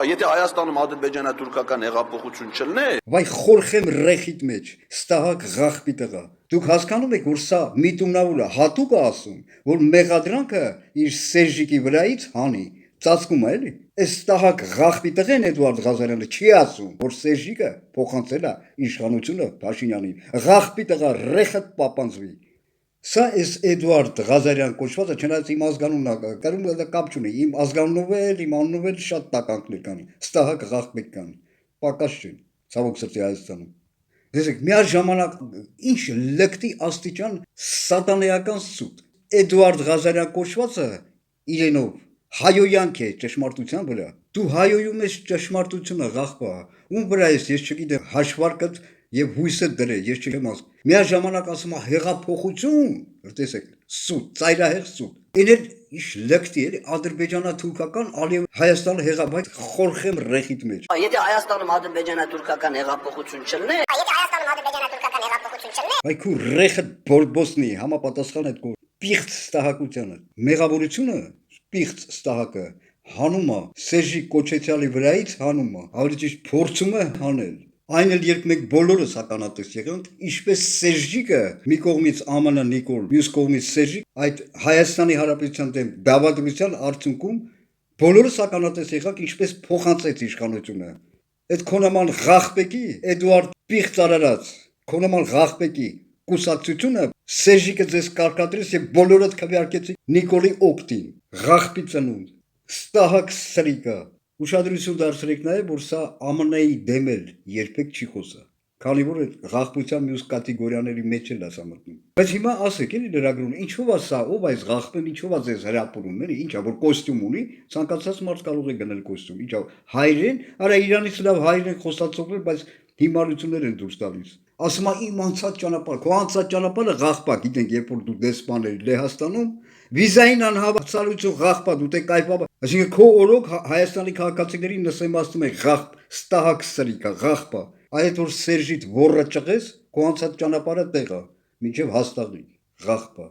Եթե Հայաստանում ադրբեջանա-թուրքական հեղափոխություն չլներ, վայ խորխեմ ռեխիտ մեջ, ստահակ ղախպի տղա։ Դուք հասկանում եք, որ սա միտումնավորը հատուկ է ասում, որ մեղադրանքը իր Սերժիկի վրայից հանի, ծածկում է էլի։ Այս ստահակ ղախպի տղեն Էդուարդ Ղազարյանը չի ասում, որ Սերժիկը փոխանցել է իշխանությունը Փաշինյանին։ Ղախպի տղա ռեխդ պապանձվի։ Սա էս Էդուարդ Ղազարյան կոչվածը, չնայած իմ ազգանունն է, կրում դա կապ չունի, իմ ազգանունով էլ, իմ անունով էլ շատ տականքներ կան, ստահակ ղախպեկ կան, պակաս չեն, ցավոք սրտի Հայաստանում։ Դեսեք, միաժամանակ ինչ լկտի աստիճան սատանեական սուտ։ Էդուարդ Ղազարյան կոչվածը իրենով հայոյանք է ճշմարտության վրա։ Դու հայոյում ես ճշմարտությունը ղախպա, ում վրա ես չգիտեմ, հաշվարկդ եւ հույսը դրե, ես չեմ ասում։ Միաժամանակ ասում է հեղափոխություն, տեսեք, սուտ, ծայրահեղ սուտ։ Էներ ինչ լկտի էլի ադրբեջանա-թուրքական ալիև Հայաստանը հեղափոխ խորխեմ ռեխիտ մեջ։ Եթե Հայաստանում ադրբեջանա-թուրքական հեղափոխություն չլներ, Այ քու ռեխը բորբոսնի համապատասխան այդ կոր պիղծ ստահակությանը։ Մեղավորությունը պիղծ ստահակը հանում է Սերժիկ Կոչեցյալի վրայից հանում է, ավելի ճիշտ փորձում է հանել։ Այն էլ երբ մենք բոլորս ականատես եղանք, ինչպես Սերժիկը մի կողմից ԱՄՆ Նիկոլ, մյուս կողմից Սերժիկ այդ Հայաստանի Հանրապետության դեմ դավադրության արդյունքում բոլորս ականատես եղանք, ինչպես փոխանցեց իշխանությունը։ Այդ քոնաման ղախպեկի Էդուարդ պիղծ արարած քոնաման ղախպեկի կուսակցությունը Սերժիկը ձեզ կարկադրեց եւ բոլորդ քվեարկեցիք Նիկոլի օկտին, ղախպի ծնունդ, ստահակ սրիկա։ Ուշադրություն դարձրեք նաեւ, որ սա ԱՄՆ-ի դեմ էլ երբեք չի խոսա, քանի որ այդ ղախպության մյուս կատեգորիաների մեջ էլ ասա մտնում։ Բայց հիմա ասեք էլի լրագրողն, ինչով է սա, ով այս ղախպեն, ինչով է ձեզ հրապուրում, էլի, ինչա որ կոստյում ունի, ցանկացած մարդ կարող է գնել կոստյում, ինչա հայրեն, արա Իրանից լավ հայրեն խոսացողներ, բայց հիմարություններ են դուրս տալիս։ Ասում է իմ անցած ճանապարհ, քո անցած ճանապարհը ղախպա, գիտենք, երբ որ դու դեսպան ես Լեհաստանում, վիզային անհավասարություն ղախպա, դու դե կայֆա, այսինքն քո օրոք Հայաստանի քաղաքացիներին նսեմացնում է ղախպ, ստահակ սրիկա, ղախպա, այդ որ Սերժիդ ոռը ճղես, քո անցած ճանապարհը տեղա, մինչև հաստատի, ղախպա։